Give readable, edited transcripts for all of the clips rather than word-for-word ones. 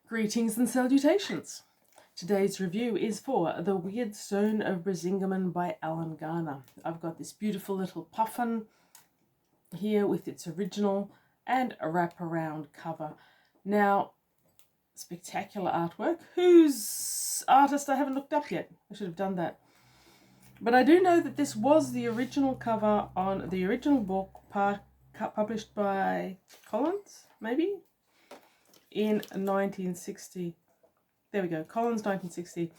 Greetings and salutations. Today's review is for The Weirdstone of Brisingamen by Alan Garner. I've got this beautiful little puffin here with its original and a wraparound cover. Now, spectacular artwork. Whose artist I haven't looked up yet. I should have done that. But I do know that this was the original cover on the original book published by Collins, maybe? In 1960. There we go, Collins 1960.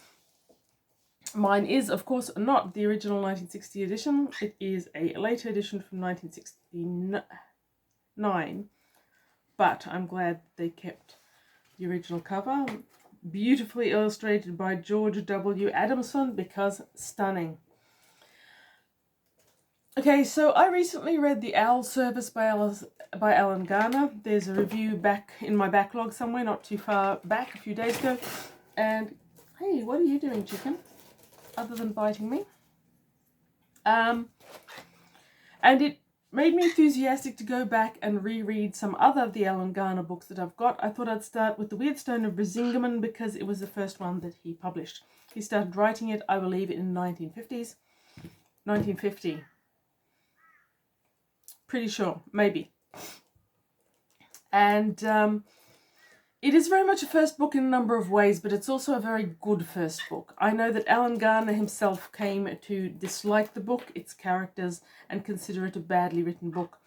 Mine is, of course, not the original 1960 edition. It is a later edition from 1969. But I'm glad they kept the original cover. Beautifully illustrated by George W. Adamson because stunning. Okay, so I recently read The Owl Service by Alan Garner. There's a review back in my backlog somewhere, not too far back, a few days ago. And, hey, what are you doing, chicken? Other than biting me. And it made me enthusiastic to go back and reread some other of the Alan Garner books that I've got. I thought I'd start with The Weirdstone of Brisingamen because it was the first one that he published. He started writing it, I believe, in the 1950s. 1950. Pretty sure, maybe. And it is very much a first book in a number of ways, but it's also a very good first book. I know that Alan Garner himself came to dislike the book, its characters, and consider it a badly written book.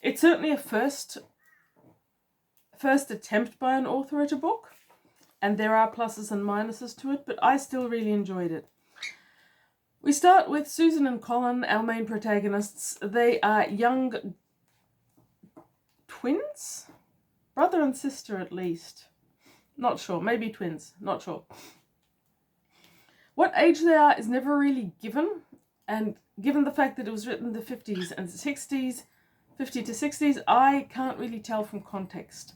It's certainly a first attempt by an author at a book, and there are pluses and minuses to it, but I still really enjoyed it. We start with Susan and Colin, our main protagonists. They are young twins? Brother and sister at least. Not sure, maybe twins, not sure. What age they are is never really given, and given the fact that it was written in the 50s and 60s, 50 to 60s, I can't really tell from context.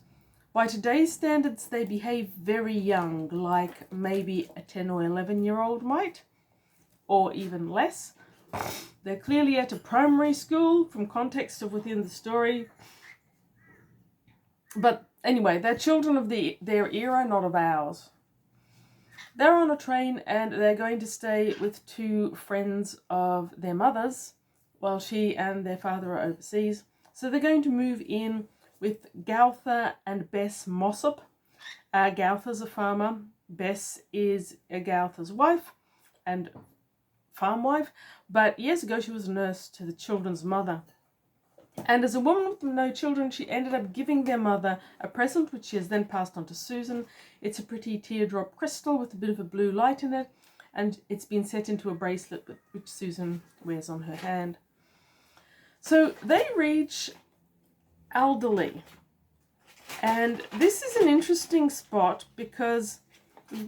By today's standards, they behave very young, like maybe a 10 or 11-year-old might. Or even less. They're clearly at a primary school from context of within the story. But anyway, they're children of their era, not of ours. They're on a train and they're going to stay with two friends of their mother's while she and their father are overseas. So they're going to move in with Gauther and Bess Mossop. Gauther's a farmer. Bess is Gauther's wife and farm wife, but years ago she was a nurse to the children's mother. And as a woman with no children, she ended up giving their mother a present, which she has then passed on to Susan. It's a pretty teardrop crystal with a bit of a blue light in it, and it's been set into a bracelet which Susan wears on her hand. So they reach Alderley, and this is an interesting spot because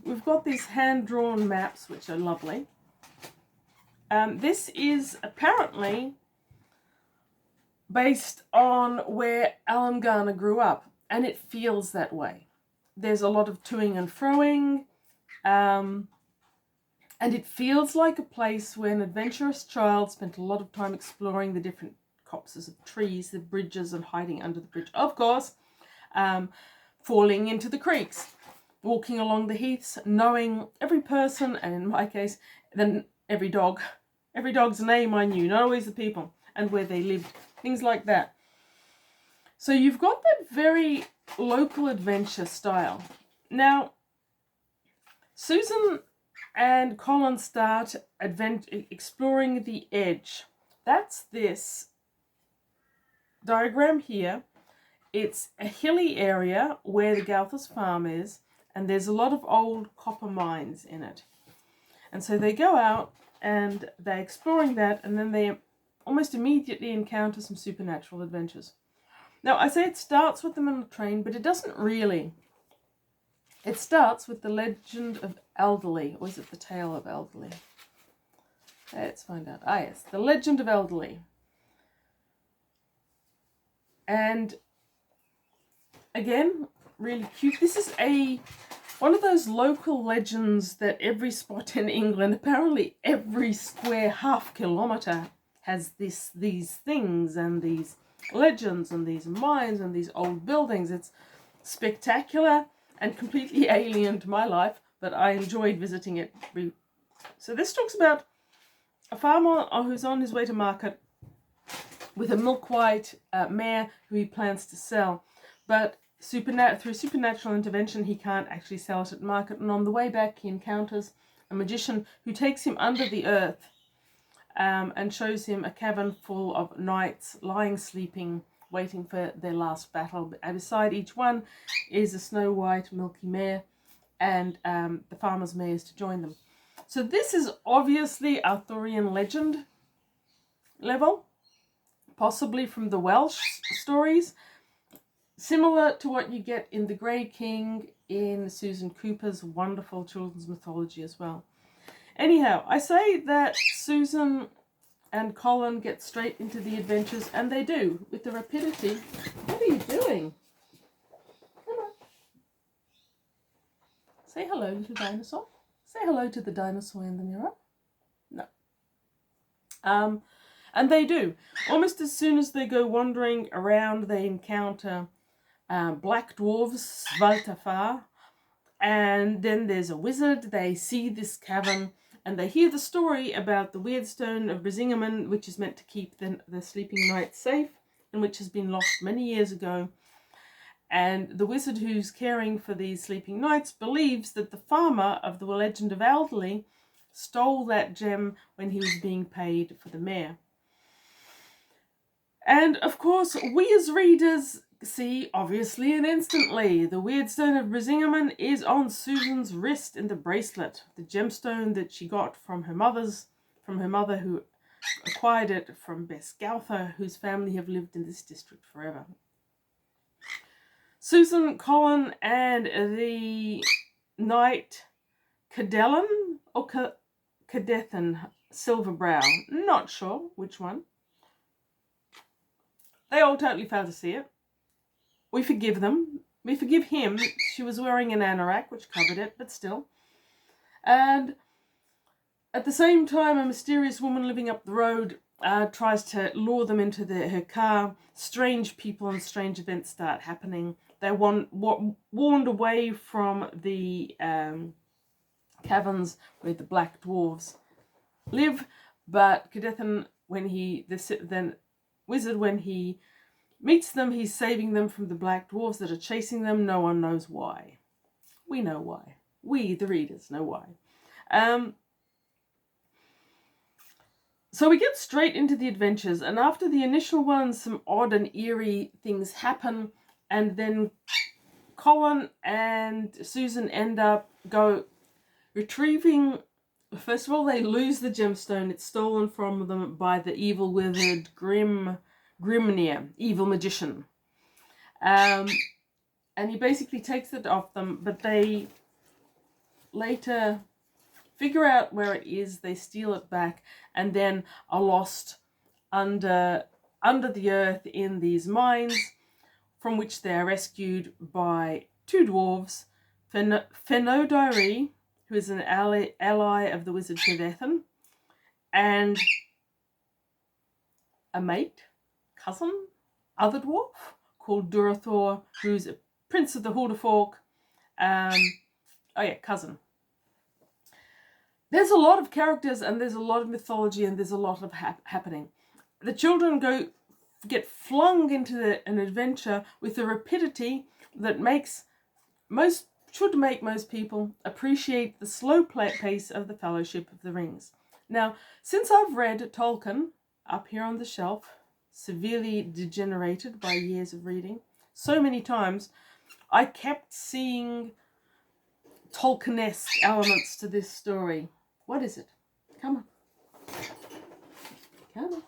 we've got these hand-drawn maps, which are lovely. This is apparently based on where Alan Garner grew up, and it feels that way. There's a lot of toing and froing, and it feels like a place where an adventurous child spent a lot of time exploring the different copses of trees, the bridges, and hiding under the bridge, of course, falling into the creeks, walking along the heaths, knowing every person, and in my case, then every dog. Every dog's name I knew, not always the people, and where they lived, things like that. So you've got that very local adventure style. Now, Susan and Colin start exploring the edge. That's this diagram here. It's a hilly area where the Gauther's farm is, and there's a lot of old copper mines in it. And so they go out, and they're exploring that, and then they almost immediately encounter some supernatural adventures. Now, I say it starts with them on a train, but it doesn't really. It starts with the legend of Alderley, or is it the tale of Alderley? Let's find out. Ah, yes, the legend of Alderley. And again, really cute. This is one of those local legends that every spot in England, apparently every square half kilometre, has these things and these legends and these mines and these old buildings. It's spectacular. and completely alien to my life, but I enjoyed visiting it. So this talks about a farmer who's on his way to market with a milk white mare who he plans to sell, but through supernatural intervention he can't actually sell it at market, and on the way back he encounters a magician who takes him under the earth and shows him a cavern full of knights lying sleeping, waiting for their last battle. And beside each one is a snow white milky mare, and the farmer's mare is to join them. So this is obviously Arthurian legend level, possibly from the Welsh stories, similar to what you get in The Grey King in Susan Cooper's wonderful children's mythology as well. Anyhow, I say that Susan and Colin get straight into the adventures, and they do, with the rapidity. What are you doing? Come on. Say hello, little dinosaur. Say hello to the dinosaur in the mirror. No. And they do. Almost as soon as they go wandering around, they encounter black dwarves, Svaltafar, and then there's a wizard. They see this cavern, and they hear the story about the Weirdstone of Brisingamen, which is meant to keep the sleeping knights safe, and which has been lost many years ago. And the wizard who's caring for these sleeping knights believes that the farmer of the legend of Alderley stole that gem when he was being paid for the mare. And of course, we as readers see, obviously and instantly, the Weirdstone of Brisingamen is on Susan's wrist in the bracelet, the gemstone that she got from her mother who acquired it from Bess Gauther, whose family have lived in this district forever. Susan, Colin, and the knight Cadellan or Cadethan Silverbrow, not sure which one. They all totally failed to see it. We forgive them. We forgive him. She was wearing an anorak, which covered it, but still. And at the same time, a mysterious woman living up the road tries to lure them into her car. Strange people and strange events start happening. They're warned away from the caverns where the black dwarves live, but Cadethan, when the wizard, when he meets them, he's saving them from the black dwarves that are chasing them. No one knows why. We know why. We, the readers, know why. So we get straight into the adventures, and after the initial ones, some odd and eerie things happen, and then Colin and Susan end up retrieving. First of all, they lose the gemstone. It's stolen from them by the evil wizard Grimnir, evil magician. And he basically takes it off them, but they later figure out where it is, they steal it back, and then are lost under the earth in these mines, from which they are rescued by two dwarves, Fenodiri, who is an ally of the wizard Cadethan, and a cousin, other dwarf, called Durathor, who's a prince of the Hordefork. Cousin. There's a lot of characters, and there's a lot of mythology, and there's a lot of happening. The children get flung into an adventure with a rapidity that should make most people appreciate the slow pace of the Fellowship of the Rings. Now, since I've read Tolkien up here on the shelf, severely degenerated by years of reading, so many times, I kept seeing Tolkien-esque elements to this story. What is it? Come on. Come on.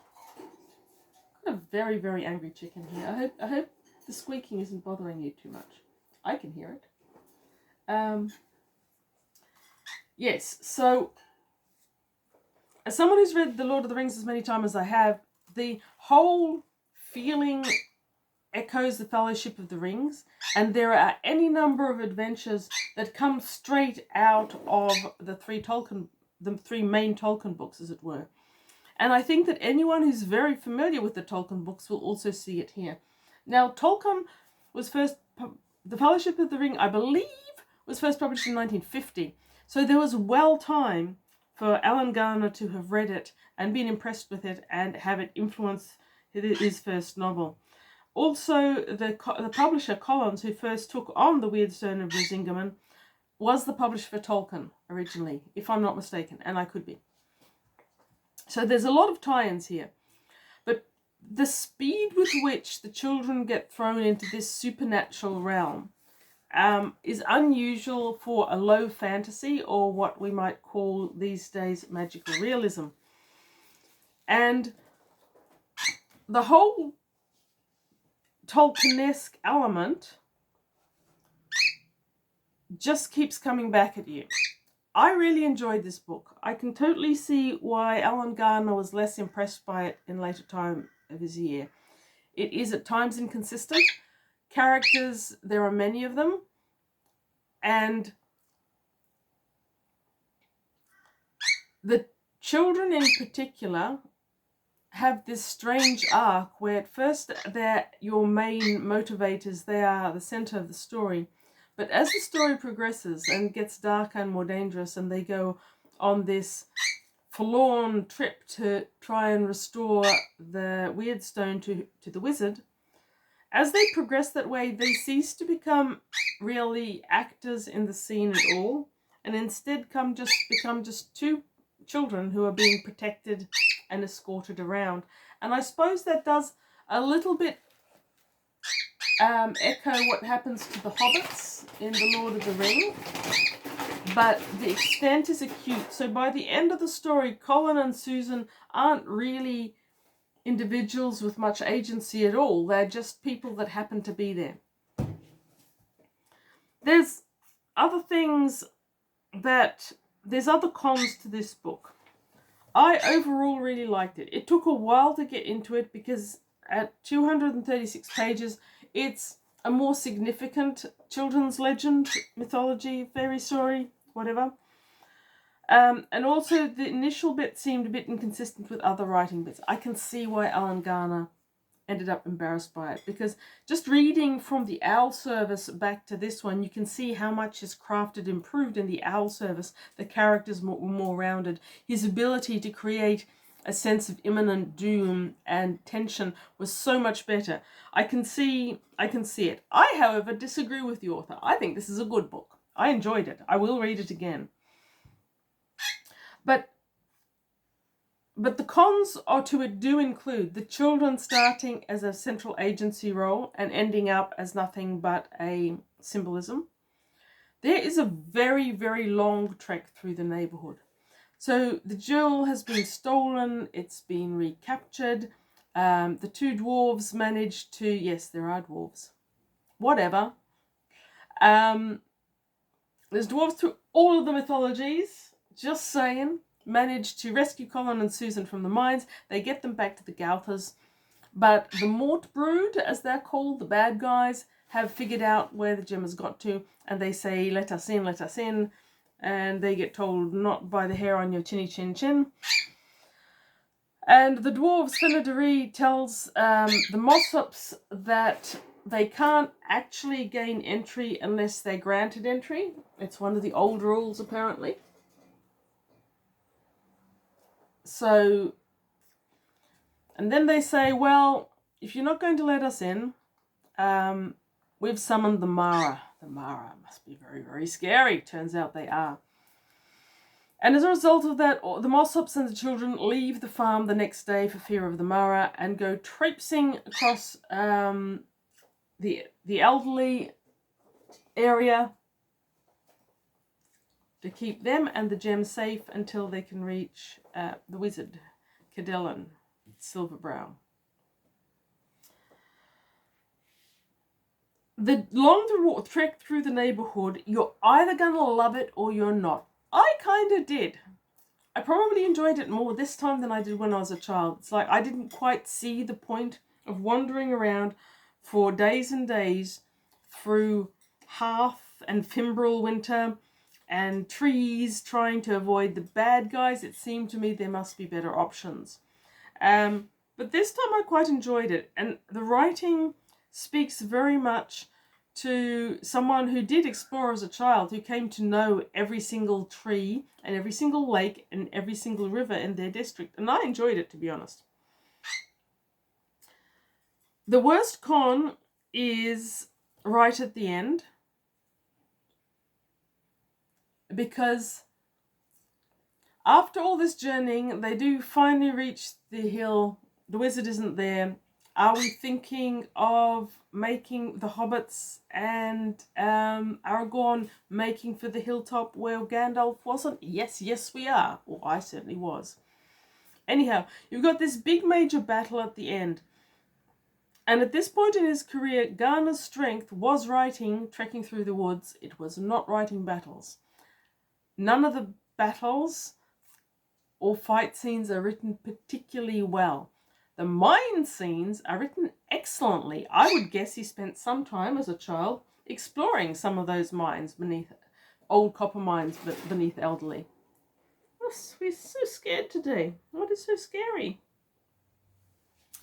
Got a very, very angry chicken here. I hope the squeaking isn't bothering you too much. I can hear it. Yes, so as someone who's read The Lord of the Rings as many times as I have, the whole feeling echoes the Fellowship of the Rings, and there are any number of adventures that come straight out of the three main Tolkien books, as it were. And I think that anyone who's very familiar with the Tolkien books will also see it here. Now, Tolkien was first The Fellowship of the Ring, I believe, was first published in 1950. So there was well time for Alan Garner to have read it and been impressed with it and have it influence his first novel. Also, the publisher, Collins, who first took on the Weirdstone of Brisingamen, was the publisher for Tolkien originally, if I'm not mistaken, and I could be. So there's a lot of tie-ins here. But the speed with which the children get thrown into this supernatural realm is unusual for a low fantasy, or what we might call these days magical realism. And the whole Tolkien-esque element just keeps coming back at you. I really enjoyed this book. I can totally see why Alan Garner was less impressed by it in later time of his year. It is at times inconsistent. Characters, there are many of them. And the children in particular have this strange arc where at first they're your main motivators. They are the center of the story. But as the story progresses and gets darker and more dangerous, and they go on this forlorn trip to try and restore the Weirdstone to the wizard, as they progress that way, they cease to become really actors in the scene at all, and instead become just two children who are being protected and escorted around. And I suppose that does a little bit echo what happens to the hobbits in The Lord of the Ring, but the extent is acute. So by the end of the story, Colin and Susan aren't really individuals with much agency at all. They're just people that happen to be there. There's other things there's other cons to this book. I overall really liked it. It took a while to get into it because at 236 pages, it's a more significant children's legend, mythology, fairy story, whatever. And also the initial bit seemed a bit inconsistent with other writing bits. I can see why Alan Garner ended up embarrassed by it, because just reading from the Owl Service back to this one, you can see how much is crafted, improved in the Owl Service. The characters were more rounded. His ability to create a sense of imminent doom and tension was so much better. I can see it. I, however, disagree with the author. I think this is a good book. I enjoyed it. I will read it again. But the cons to it do include the children starting as a central agency role and ending up as nothing but a symbolism. There is a very, very long trek through the neighborhood. So the jewel has been stolen, it's been recaptured. The two dwarves managed to, yes, there are dwarves, whatever. There's dwarves through all of the mythologies, just saying. Managed to rescue Colin and Susan from the mines. They get them back to the Gouthers. But the Mort Brood, as they're called, the bad guys, have figured out where the gem has got to, and they say, let us in, let us in. And they get told, not by the hair on your chinny chin chin. And the dwarves, Fenadari, tells the Mossops that they can't actually gain entry unless they're granted entry. It's one of the old rules, apparently. So, and then they say, well, if you're not going to let us in, we've summoned the Mara. The Mara must be very, very scary. Turns out they are. And as a result of that, the Mossops and the children leave the farm the next day for fear of the Mara and go traipsing across the elderly area to keep them and the gem safe until they can reach the wizard, Cadellan, Silverbrow. The longer trek through the neighborhood, you're either going to love it or you're not. I kind of did. I probably enjoyed it more this time than I did when I was a child. It's like I didn't quite see the point of wandering around for days and days through hearth and fimbrel winter and trees trying to avoid the bad guys. It seemed to me there must be better options. But this time I quite enjoyed it. And the writing speaks very much to someone who did explore as a child, who came to know every single tree and every single lake and every single river in their district. And I enjoyed it, to be honest. The worst con is right at the end, because after all this journeying, they do finally reach the hill. The wizard isn't there. Are we thinking of making the hobbits and Aragorn making for the hilltop where Gandalf wasn't? Yes, we are. Well, I certainly was. Anyhow, you've got this big major battle at the end. And at this point in his career, Garner's strength was writing, trekking through the woods. It was not writing battles. None of the battles or fight scenes are written particularly well. The mine scenes are written excellently. I would guess he spent some time as a child exploring some of those mines beneath, old copper mines beneath Elderly. Oh, we're so scared today. What is so scary?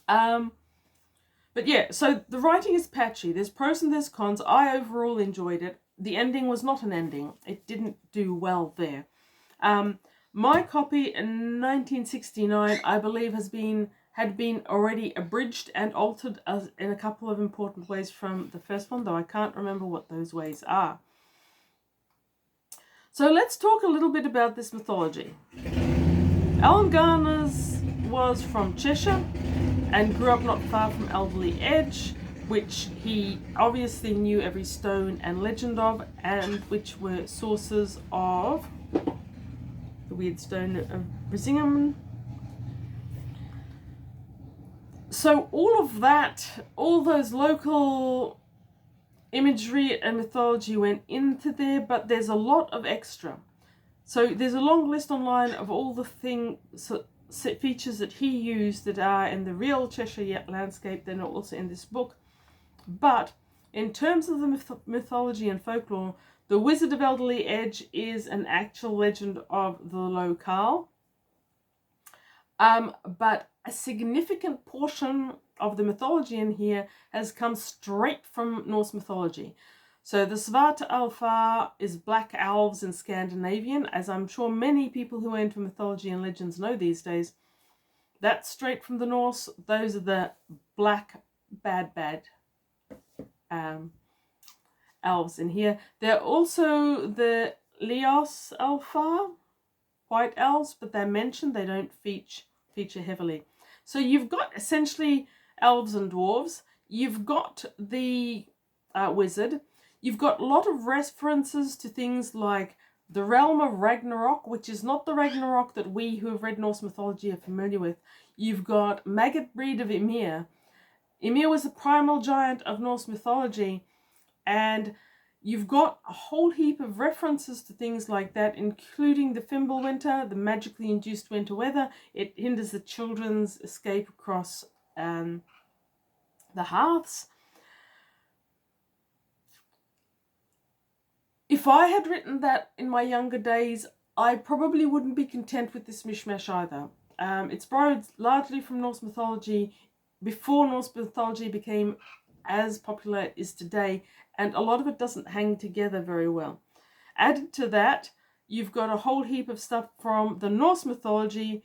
But yeah, so the writing is patchy. There's pros and there's cons. I overall enjoyed it. The ending was not an ending. It didn't do well there. My copy in 1969, I believe, had been already abridged and altered in a couple of important ways from the first one, though I can't remember what those ways are. So let's talk a little bit about this mythology. Alan Garner was from Cheshire and grew up not far from Elderly Edge, which he obviously knew every stone and legend of, and which were sources of the Weirdstone of Brisingamen. So all of that, all those local imagery and mythology went into there, but there's a lot of extra. So there's a long list online of all the features that he used that are in the real Cheshire landscape. They're not also in this book. But in terms of the mythology and folklore, the Wizard of Elderly Edge is an actual legend of the locale. But a significant portion of the mythology in here has come straight from Norse mythology. So the Svarta Alfar is black elves in Scandinavian, as I'm sure many people who are into mythology and legends know these days. That's straight from the Norse. Those are the black, bad elves in here. They're also the Leos Alfar, white elves, but they're mentioned. They don't feature heavily. So you've got essentially elves and dwarves. You've got the wizard. You've got a lot of references to things like the realm of Ragnarok, which is not the Ragnarok that we who have read Norse mythology are familiar with. You've got maggot breed of Ymir. Ymir was the primal giant of Norse mythology, and you've got a whole heap of references to things like that, including the Fimbulwinter, the magically induced winter weather. It hinders the children's escape across the hearths. If I had written that in my younger days, I probably wouldn't be content with this mishmash either. It's borrowed largely from Norse mythology before Norse mythology became as popular as it is today, and a lot of it doesn't hang together very well. Added to that, you've got a whole heap of stuff from the Norse mythology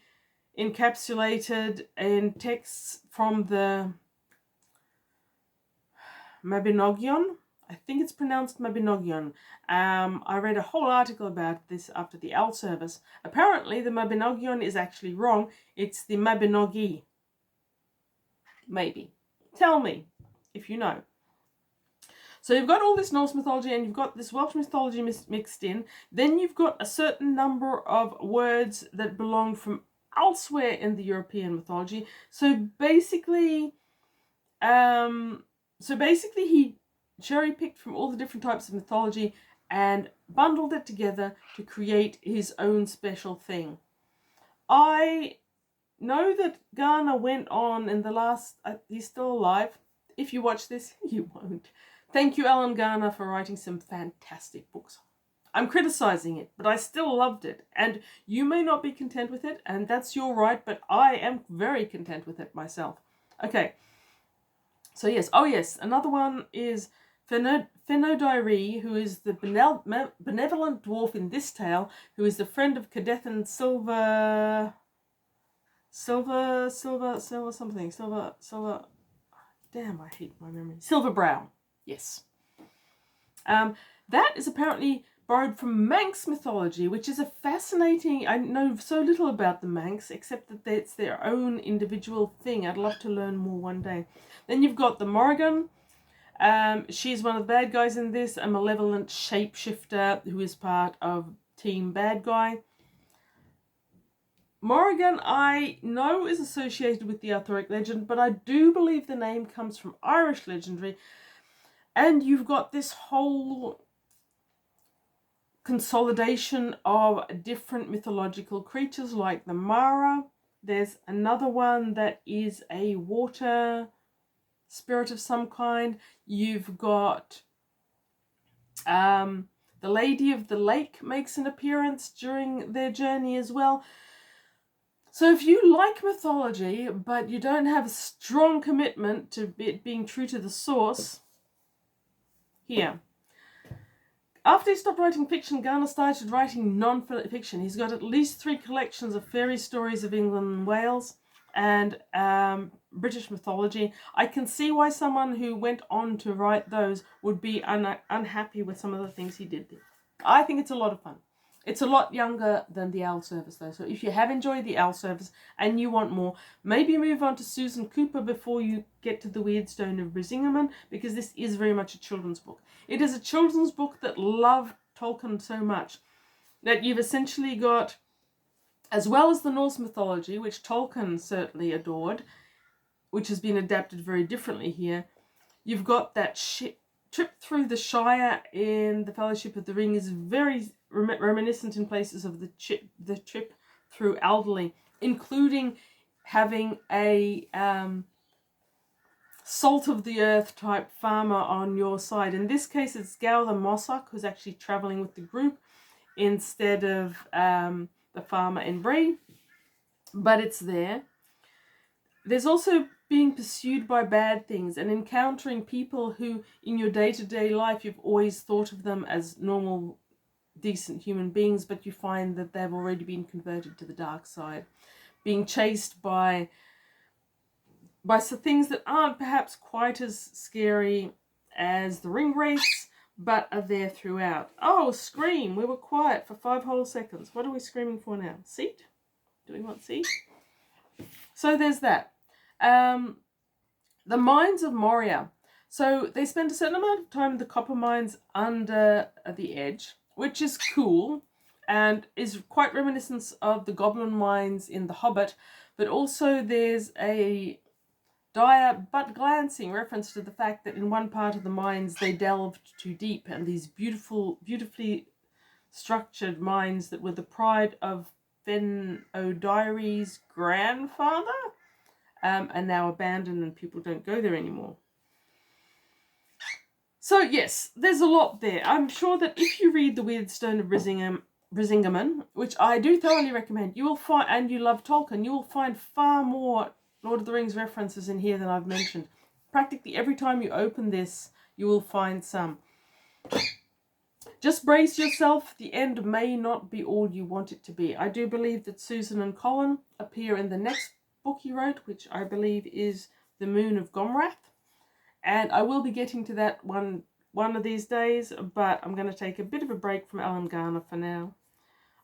encapsulated in texts from the Mabinogion. I think it's pronounced Mabinogion. I read a whole article about this after the Owl service. Apparently, the Mabinogion is actually wrong. It's the Mabinogi. Maybe. Tell me if you know. So you've got all this Norse mythology and you've got this Welsh mythology mixed in. Then you've got a certain number of words that belong from elsewhere in the European mythology. So basically he cherry-picked from all the different types of mythology and bundled it together to create his own special thing. I know that Garner went on in the last... he's still alive. If you watch this, you won't. Thank you, Alan Garner, for writing some fantastic books. I'm criticizing it, but I still loved it. And you may not be content with it, and that's your right, but I am very content with it myself. Okay. So yes, another one is Fenodirie, who is the benevolent dwarf in this tale, who is the friend of Cadethan Silver something. Silver. Damn, I hate my memory. Silverbrow. Yes. That is apparently borrowed from Manx mythology, which is a fascinating... I know so little about the Manx, except that it's their own individual thing. I'd love to learn more one day. Then you've got the Morrigan. She's one of the bad guys in this, a malevolent shapeshifter who is part of Team Bad Guy. Morrigan, I know, is associated with the Arthuric legend, but I do believe the name comes from Irish legendary. And you've got this whole consolidation of different mythological creatures like the Mara. There's another one that is a water spirit of some kind. You've got the Lady of the Lake makes an appearance during their journey as well. So if you like mythology, but you don't have a strong commitment to it being true to the source, here. After he stopped writing fiction, Garner started writing non-fiction. He's got at least 3 collections of fairy stories of England and Wales and British mythology. I can see why someone who went on to write those would be unhappy with some of the things he did. I think it's a lot of fun. It's a lot younger than the Owl Service though, so if you have enjoyed the Owl Service and you want more, maybe move on to Susan Cooper before you get to the Weirdstone of Brisingamen, because this is very much a children's book. It is a children's book that loved Tolkien so much that you've essentially got, as well as the Norse mythology, which Tolkien certainly adored, which has been adapted very differently here, you've got that trip through the Shire in the Fellowship of the Ring is very reminiscent in places of the trip through Alderley, including having a salt of the earth type farmer on your side. In this case, it's Gow the Mossock who's actually travelling with the group instead of the farmer in Bree, but it's there. There's also being pursued by bad things and encountering people who in your day-to-day life you've always thought of them as normal, decent human beings, but you find that they've already been converted to the dark side. Being chased by some things that aren't perhaps quite as scary as the ring race, but are there throughout. Oh, scream! We were quiet for 5 whole seconds. What are we screaming for now? Seat? Do we want seat? So there's that. The Mines of Moria. So they spend a certain amount of time in the copper mines under the edge, which is cool and is quite reminiscent of the goblin mines in The Hobbit, but also there's a dire but glancing reference to the fact that in one part of the mines they delved too deep, and these beautifully structured mines that were the pride of Fenodire's grandfather are now abandoned and people don't go there anymore. So yes, there's a lot there. I'm sure that if you read the Weirdstone of Brisingamen, which I do thoroughly recommend, you will find, and you love Tolkien, you will find far more Lord of the Rings references in here than I've mentioned. Practically every time you open this, you will find some. Just brace yourself, the end may not be all you want it to be. I do believe that Susan and Colin appear in the next book he wrote, which I believe is The Moon of Gomrath. And I will be getting to that one of these days, but I'm going to take a bit of a break from Alan Garner for now.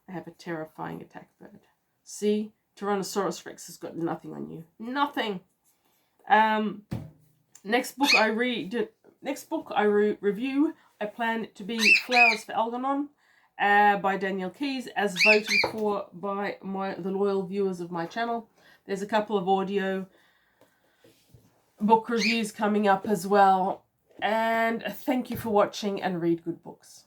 I have a terrifying attack bird. See? Tyrannosaurus Rex has got nothing on you. Nothing! Next book I review, I plan it to be Flowers for Algernon by Danielle Keyes, as voted for by the loyal viewers of my channel. There's a couple of audio book reviews coming up as well. And thank you for watching, and read good books.